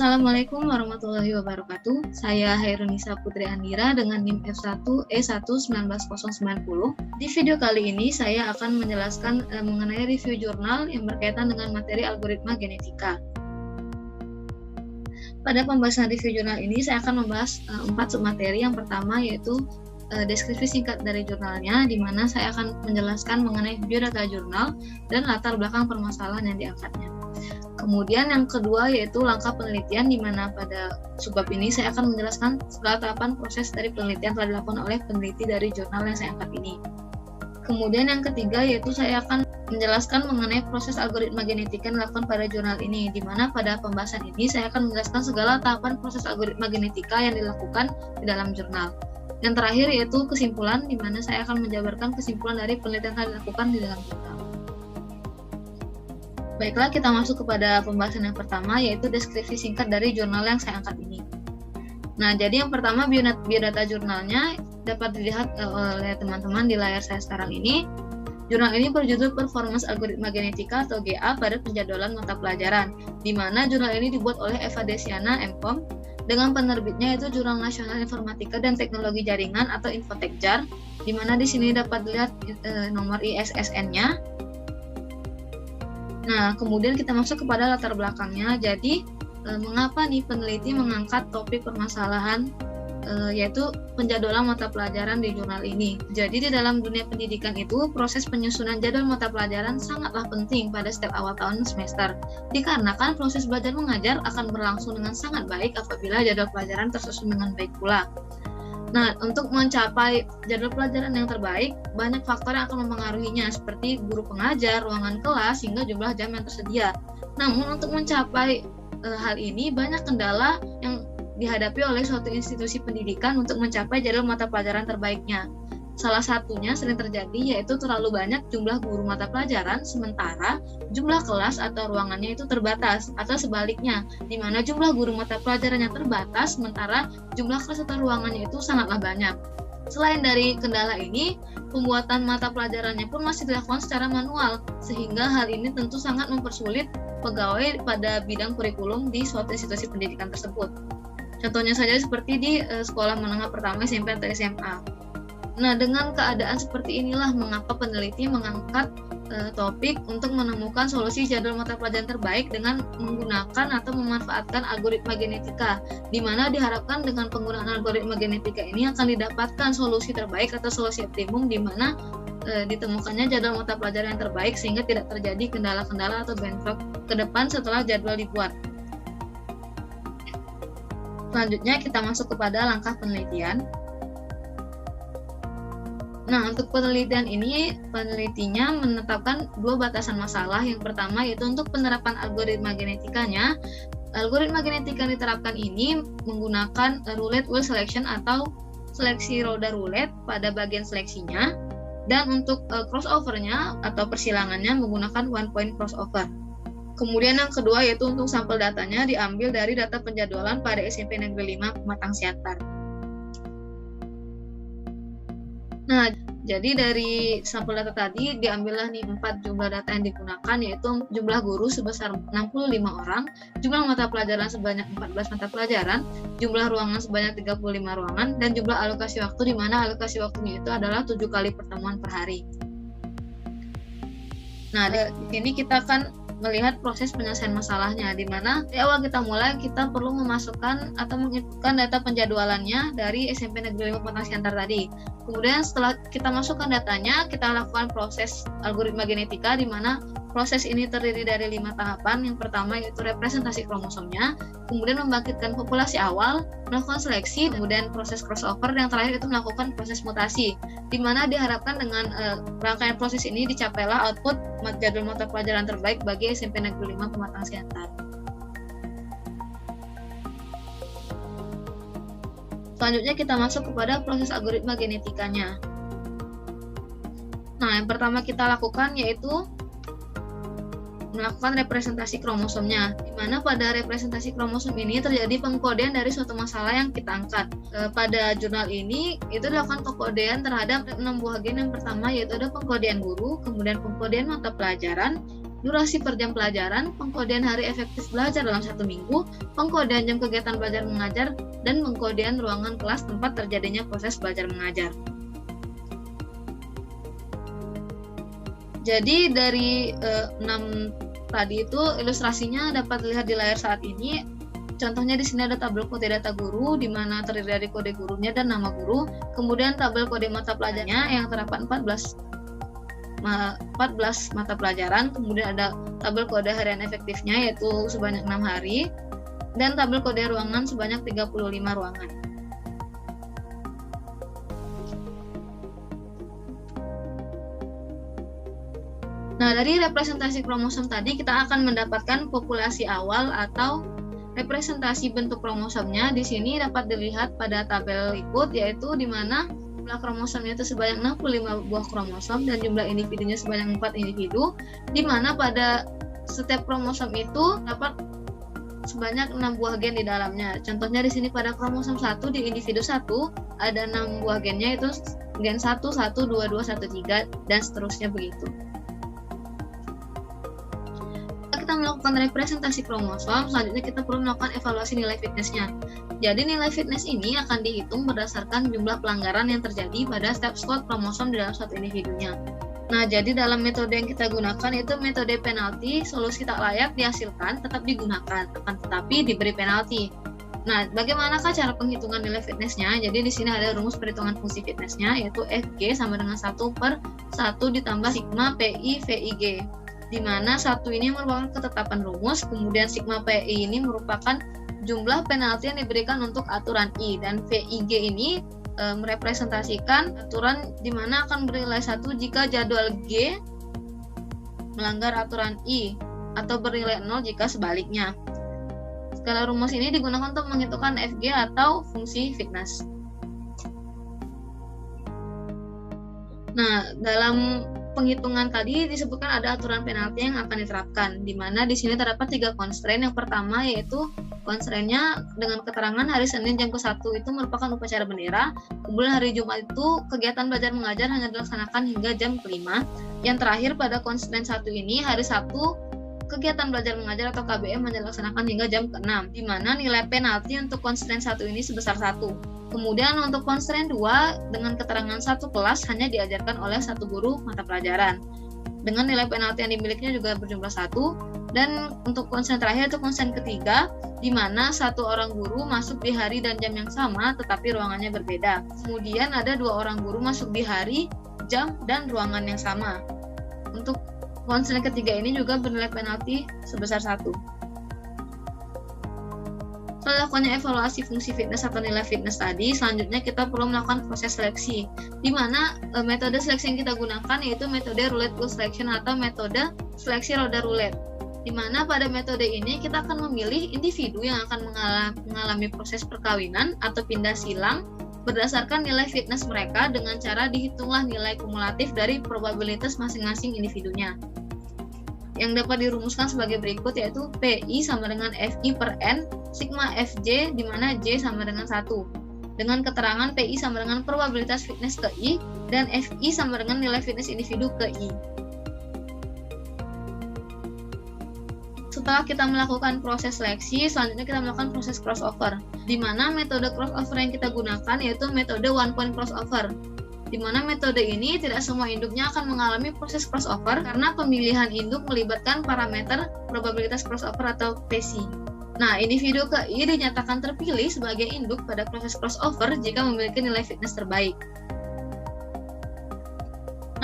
Assalamualaikum warahmatullahi wabarakatuh. Saya Hairunisa Putri Andira dengan NIM F1E1 19090. Di video kali ini saya akan menjelaskan mengenai review jurnal yang berkaitan dengan materi algoritma genetika. Pada pembahasan review jurnal ini saya akan membahas 4 submateri. Yang pertama yaitu deskripsi singkat dari jurnalnya, di mana saya akan menjelaskan mengenai biodata jurnal dan latar belakang permasalahan yang diangkatnya. Kemudian yang kedua yaitu langkah penelitian, di mana pada subbab ini saya akan menjelaskan segala tahapan proses dari penelitian telah dilakukan oleh peneliti dari jurnal yang saya angkat ini. Kemudian yang ketiga yaitu saya akan menjelaskan mengenai proses algoritma genetika yang dilakukan pada jurnal ini, di mana pada pembahasan ini saya akan menjelaskan segala tahapan proses algoritma genetika yang dilakukan di dalam jurnal. Yang terakhir yaitu kesimpulan, di mana saya akan menjabarkan kesimpulan dari penelitian yang dilakukan di dalam jurnal. Baiklah, kita masuk kepada pembahasan yang pertama, yaitu deskripsi singkat dari jurnal yang saya angkat ini. Nah, jadi yang pertama biodata jurnalnya dapat dilihat oleh teman-teman di layar saya sekarang ini. Jurnal ini berjudul Performance Algoritma Genetika atau GA pada penjadwalan mata pelajaran, di mana jurnal ini dibuat oleh Eva Desiana, MCom, dengan penerbitnya yaitu Jurnal Nasional Informatika dan Teknologi Jaringan atau Infotech-JAR, di mana di sini dapat dilihat nomor ISSN-nya. Nah, kemudian kita masuk kepada latar belakangnya. Jadi, mengapa nih peneliti mengangkat topik permasalahan yaitu penjadwalan mata pelajaran di jurnal ini? Jadi, di dalam dunia pendidikan itu, proses penyusunan jadwal mata pelajaran sangatlah penting pada setiap awal tahun semester. Dikarenakan proses belajar mengajar akan berlangsung dengan sangat baik apabila jadwal pelajaran tersusun dengan baik pula. Nah, untuk mencapai jadwal pelajaran yang terbaik, banyak faktor yang akan mempengaruhinya, seperti guru pengajar, ruangan kelas, hingga jumlah jam yang tersedia. Namun, untuk mencapai hal ini, banyak kendala yang dihadapi oleh suatu institusi pendidikan untuk mencapai jadwal mata pelajaran terbaiknya. Salah satunya sering terjadi yaitu terlalu banyak jumlah guru mata pelajaran, sementara jumlah kelas atau ruangannya itu terbatas, atau sebaliknya, di mana jumlah guru mata pelajarannya terbatas, sementara jumlah kelas atau ruangannya itu sangatlah banyak. Selain dari kendala ini, pembuatan mata pelajarannya pun masih dilakukan secara manual, sehingga hal ini tentu sangat mempersulit pegawai pada bidang kurikulum di suatu institusi pendidikan tersebut. Contohnya saja seperti di sekolah menengah pertama SMP atau SMA. Nah, dengan keadaan seperti inilah mengapa peneliti mengangkat topik untuk menemukan solusi jadwal mata pelajaran terbaik dengan menggunakan atau memanfaatkan algoritma genetika, di mana diharapkan dengan penggunaan algoritma genetika ini akan didapatkan solusi terbaik atau solusi optimum, di mana ditemukannya jadwal mata pelajaran yang terbaik sehingga tidak terjadi kendala-kendala atau bentrok ke depan setelah jadwal dibuat. Selanjutnya kita masuk kepada langkah penelitian. Nah, untuk penelitian ini, penelitinya menetapkan 2 batasan masalah. Yang pertama yaitu untuk penerapan algoritma genetikanya. Algoritma genetika yang diterapkan ini menggunakan roulette wheel selection atau seleksi roda roulette pada bagian seleksinya. Dan untuk crossover-nya atau persilangannya menggunakan one point crossover. Kemudian yang kedua yaitu untuk sampel datanya diambil dari data penjadwalan pada SMP Negeri 5 Pematang Siantar. Nah, jadi dari sampel data tadi diambillah nih 4 jumlah data yang digunakan, yaitu jumlah guru sebesar 65 orang, jumlah mata pelajaran sebanyak 14 mata pelajaran, jumlah ruangan sebanyak 35 ruangan, dan jumlah alokasi waktu, di mana alokasi waktunya itu adalah 7 kali pertemuan per hari. Nah, di sini kita akan melihat proses penyelesaian masalahnya, di mana di awal kita mulai kita perlu memasukkan atau menginputkan data penjadwalannya dari SMP Negeri 5 Pematang Siantar tadi. Kemudian setelah kita masukkan datanya, kita lakukan proses algoritma genetika, di mana proses ini terdiri dari 5 tahapan. Yang pertama yaitu representasi kromosomnya, kemudian membangkitkan populasi awal, melakukan seleksi, kemudian proses crossover, yang terakhir itu melakukan proses mutasi, di mana diharapkan dengan rangkaian proses ini dicapailah output jadwal mata pelajaran terbaik bagi SMP Negeri 5 Pematang Siantar. Selanjutnya kita masuk kepada proses algoritma genetikanya. Nah, yang pertama kita lakukan yaitu melakukan representasi kromosomnya, di mana pada representasi kromosom ini terjadi pengkodean dari suatu masalah yang kita angkat. Pada jurnal ini itu dilakukan pengkodean terhadap 6 buah gen. Yang pertama yaitu ada pengkodean guru, kemudian pengkodean mata pelajaran, durasi per jam pelajaran, pengkodean hari efektif belajar dalam 1 minggu, pengkodean jam kegiatan belajar mengajar, dan pengkodean ruangan kelas tempat terjadinya proses belajar mengajar. Jadi dari 6 tadi itu ilustrasinya dapat dilihat di layar saat ini. Contohnya di sini ada tabel kode data guru di mana terdiri dari kode gurunya dan nama guru, kemudian tabel kode mata pelajarannya yang terdapat 14 mata pelajaran, kemudian ada tabel kode harian efektifnya yaitu sebanyak 6 hari, dan tabel kode ruangan sebanyak 35 ruangan. Nah, dari representasi kromosom tadi kita akan mendapatkan populasi awal atau representasi bentuk kromosomnya. Di sini dapat dilihat pada tabel berikut, yaitu di mana jumlah kromosomnya itu sebanyak 65 buah kromosom dan jumlah individunya sebanyak 4 individu, di mana pada setiap kromosom itu dapat sebanyak 6 buah gen di dalamnya. Contohnya di sini pada kromosom 1 di individu 1 ada 6 buah gennya, itu gen 1, 1, 2, 2, 1, 3 dan seterusnya begitu. Kita melakukan representasi kromosom, selanjutnya kita perlu melakukan evaluasi nilai fitnessnya. Jadi nilai fitness ini akan dihitung berdasarkan jumlah pelanggaran yang terjadi pada setiap slot kromosom di dalam suatu individunya. Nah, jadi dalam metode yang kita gunakan itu metode penalti, solusi tak layak dihasilkan tetap digunakan, akan tetapi diberi penalti. Nah, bagaimanakah cara penghitungan nilai fitnessnya? Jadi di sini ada rumus perhitungan fungsi fitnessnya, yaitu Fg sama dengan 1/1 ditambah sigma PI VIG, di mana 1 ini merupakan ketetapan rumus, kemudian sigma PI ini merupakan jumlah penalti yang diberikan untuk aturan I, dan VIG ini merepresentasikan aturan di mana akan bernilai 1 jika jadwal G melanggar aturan I, atau bernilai 0 jika sebaliknya. Skala rumus ini digunakan untuk menghitungkan Fg atau fungsi fitness. Nah, dalam penghitungan tadi disebutkan ada aturan penalti yang akan diterapkan, di mana di sini terdapat 3 constraint. Yang pertama yaitu constraint-nya dengan keterangan hari Senin jam ke-1 itu merupakan upacara bendera, kemudian hari Jumat itu kegiatan belajar mengajar hanya dilaksanakan hingga jam ke-5. Yang terakhir pada constraint 1 ini hari Sabtu kegiatan belajar mengajar atau KBM hanya dilaksanakan hingga jam ke-6, di mana nilai penalti untuk constraint 1 ini sebesar 1. Kemudian untuk constraint 2 dengan keterangan 1 kelas hanya diajarkan oleh 1 guru mata pelajaran, dengan nilai penalti yang dimilikinya juga berjumlah 1. Dan untuk constraint terakhir itu constraint ketiga, di mana 1 orang guru masuk di hari dan jam yang sama tetapi ruangannya berbeda. Kemudian ada 2 orang guru masuk di hari, jam, dan ruangan yang sama. Untuk constraint ketiga ini juga bernilai penalti sebesar 1. Setelah dilakukannya evaluasi fungsi fitness atau nilai fitness tadi, selanjutnya kita perlu melakukan proses seleksi, di mana metode seleksi yang kita gunakan yaitu metode roulette wheel selection atau metode seleksi roda roulette, di mana pada metode ini kita akan memilih individu yang akan mengalami proses perkawinan atau pindah silang berdasarkan nilai fitness mereka dengan cara dihitunglah nilai kumulatif dari probabilitas masing-masing individunya, yang dapat dirumuskan sebagai berikut, yaitu PI sama dengan FI per N sigma Fj, di mana J sama dengan 1, dengan keterangan PI sama dengan probabilitas fitness ke I dan FI sama dengan nilai fitness individu ke I. Setelah kita melakukan proses seleksi, selanjutnya kita melakukan proses crossover, di mana metode crossover yang kita gunakan yaitu metode one point crossover, di mana metode ini tidak semua induknya akan mengalami proses crossover karena pemilihan induk melibatkan parameter probabilitas crossover atau PSI. Nah, individu ke I dinyatakan terpilih sebagai induk pada proses crossover jika memiliki nilai fitness terbaik.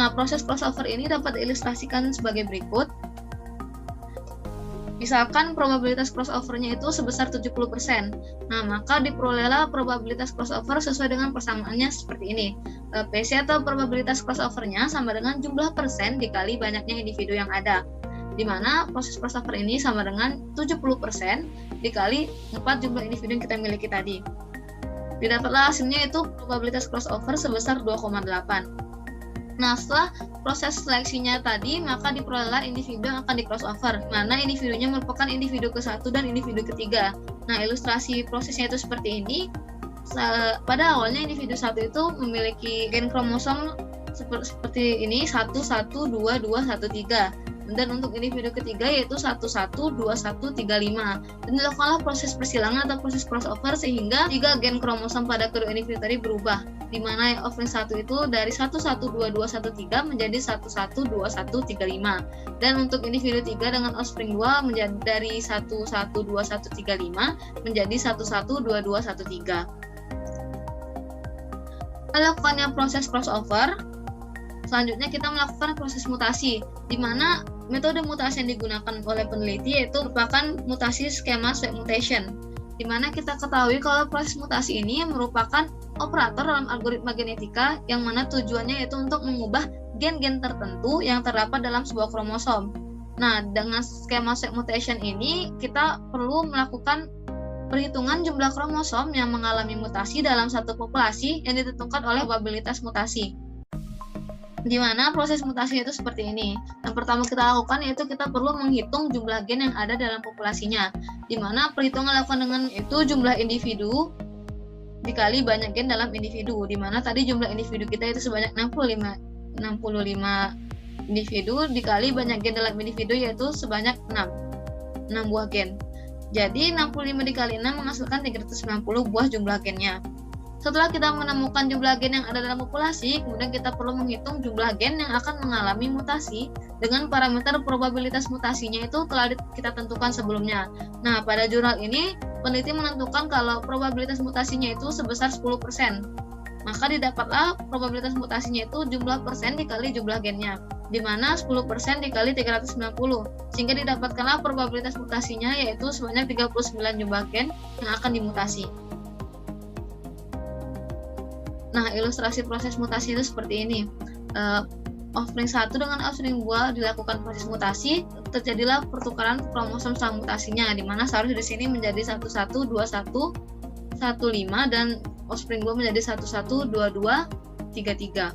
Nah, proses crossover ini dapat diilustrasikan sebagai berikut. Misalkan probabilitas crossover-nya itu sebesar 70%. Nah, maka diperolehlah probabilitas crossover sesuai dengan persamaannya seperti ini. PC atau probabilitas crossover-nya sama dengan jumlah persen dikali banyaknya individu yang ada, di mana proses crossover ini sama dengan 70% dikali 4 jumlah individu yang kita miliki tadi. Didapatlah hasilnya itu probabilitas crossover sebesar 2,8. Nah, setelah proses seleksinya tadi, maka diperolehlah individu yang akan di crossover, mana individunya merupakan individu ke-1 dan individu ketiga. Nah, ilustrasi prosesnya itu seperti ini. Pada awalnya individu 1 itu memiliki gen kromosom seperti ini, 1, 1, 2, 2, 1, 3. Dan untuk individu ketiga yaitu 112135. Dan dilakukanlah proses persilangan atau proses crossover sehingga 3 gen kromosom pada kedua individu tadi berubah, di mana yang offspring 1 itu dari 112213 menjadi 112135. Dan untuk individu 3 dengan offspring 2 menjadi dari 112135 menjadi 112213. Lakukannya proses crossover, selanjutnya kita melakukan proses mutasi, di mana metode mutasi yang digunakan oleh peneliti yaitu merupakan mutasi skema swap mutation, di mana kita ketahui kalau proses mutasi ini merupakan operator dalam algoritma genetika yang mana tujuannya yaitu untuk mengubah gen-gen tertentu yang terdapat dalam sebuah kromosom. Nah, dengan skema swap mutation ini kita perlu melakukan perhitungan jumlah kromosom yang mengalami mutasi dalam satu populasi yang ditentukan oleh probabilitas mutasi. Di mana proses mutasi itu seperti ini. Yang pertama kita lakukan yaitu kita perlu menghitung jumlah gen yang ada dalam populasinya. Di mana perhitungan dilakukan dengan itu jumlah individu dikali banyak gen dalam individu. Di mana tadi jumlah individu kita itu sebanyak 65 individu dikali banyak gen dalam individu yaitu sebanyak 6 buah gen. Jadi 65 dikali 6 menghasilkan 390 buah jumlah gennya. Setelah kita menemukan jumlah gen yang ada dalam populasi, kemudian kita perlu menghitung jumlah gen yang akan mengalami mutasi dengan parameter probabilitas mutasinya itu telah kita tentukan sebelumnya. Nah, pada jurnal ini peneliti menentukan kalau probabilitas mutasinya itu sebesar 10%. Maka didapatlah probabilitas mutasinya itu jumlah persen dikali jumlah gennya, di mana 10% dikali 390, sehingga didapatkanlah probabilitas mutasinya yaitu sebanyak 39 jumlah gen yang akan dimutasi. Nah, ilustrasi proses mutasi itu seperti ini. Offspring 1 dengan offspring 2 dilakukan proses mutasi, terjadilah pertukaran kromosom setelah mutasinya, di mana seharusnya di sini menjadi 112115 dan offspring 2 menjadi 112233.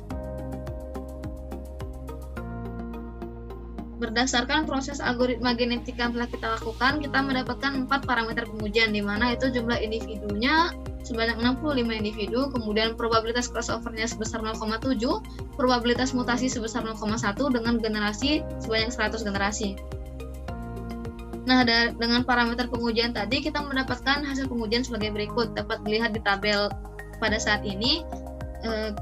Berdasarkan proses algoritma genetika yang telah kita lakukan, kita mendapatkan 4 parameter pengujian, di mana itu jumlah individunya sebanyak 65 individu, kemudian probabilitas crossover-nya sebesar 0,7, probabilitas mutasi sebesar 0,1 dengan generasi sebanyak 100 generasi. Nah, dengan parameter pengujian tadi kita mendapatkan hasil pengujian sebagai berikut. Dapat dilihat di tabel pada saat ini,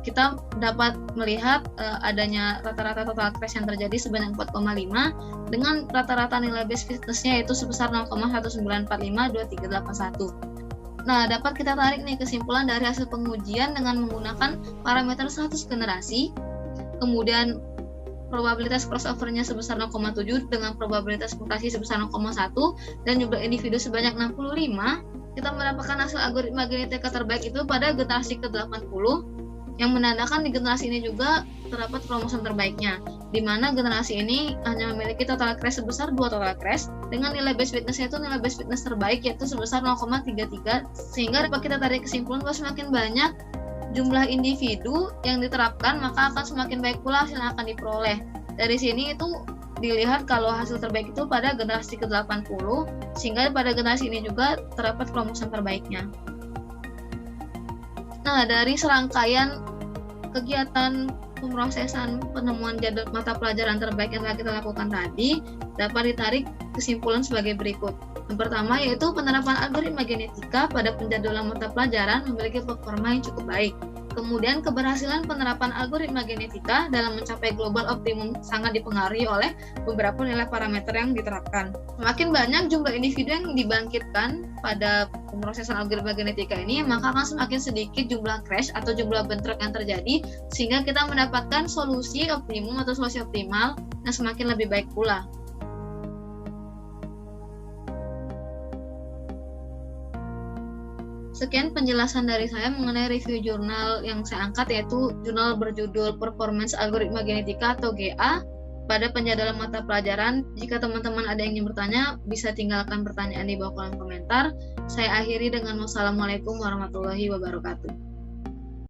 kita dapat melihat adanya rata-rata total crash yang terjadi sebanyak 4,5 dengan rata-rata nilai base fitness-nya yaitu sebesar 0,19452381. Nah, dapat kita tarik nih kesimpulan dari hasil pengujian dengan menggunakan parameter 100 generasi, kemudian probabilitas crossover-nya sebesar 0,7 dengan probabilitas mutasi sebesar 0,1 dan jumlah individu sebanyak 65, kita mendapatkan hasil algoritma genetika terbaik itu pada generasi ke-80 yang menandakan di generasi ini juga terdapat kromosom terbaiknya, di mana generasi ini hanya memiliki total crash sebesar 2 total crash dengan nilai base fitness-nya itu nilai base fitness terbaik yaitu sebesar 0,33, sehingga dapat kita tarik kesimpulan bahwa semakin banyak jumlah individu yang diterapkan maka akan semakin baik pula hasil yang akan diperoleh. Dari sini itu dilihat kalau hasil terbaik itu pada generasi ke-80, sehingga pada generasi ini juga terdapat kromosom terbaiknya. Nah, dari serangkaian kegiatan pemrosesan penemuan jadwal mata pelajaran terbaik yang telah kita lakukan tadi, dapat ditarik kesimpulan sebagai berikut. Yang pertama yaitu penerapan algoritma genetika pada penjadwalan mata pelajaran memiliki performa yang cukup baik. Kemudian keberhasilan penerapan algoritma genetika dalam mencapai global optimum sangat dipengaruhi oleh beberapa nilai parameter yang diterapkan. Semakin banyak jumlah individu yang dibangkitkan pada pemrosesan algoritma genetika ini, maka akan semakin sedikit jumlah crash atau jumlah bentrok yang terjadi, sehingga kita mendapatkan solusi optimum atau solusi optimal yang semakin lebih baik pula. Sekian penjelasan dari saya mengenai review jurnal yang saya angkat, yaitu jurnal berjudul Performance Algoritma Genetika atau GA pada penjadwalan mata pelajaran. Jika teman-teman ada yang ingin bertanya, bisa tinggalkan pertanyaan di bawah kolom komentar. Saya akhiri dengan wassalamualaikum warahmatullahi wabarakatuh.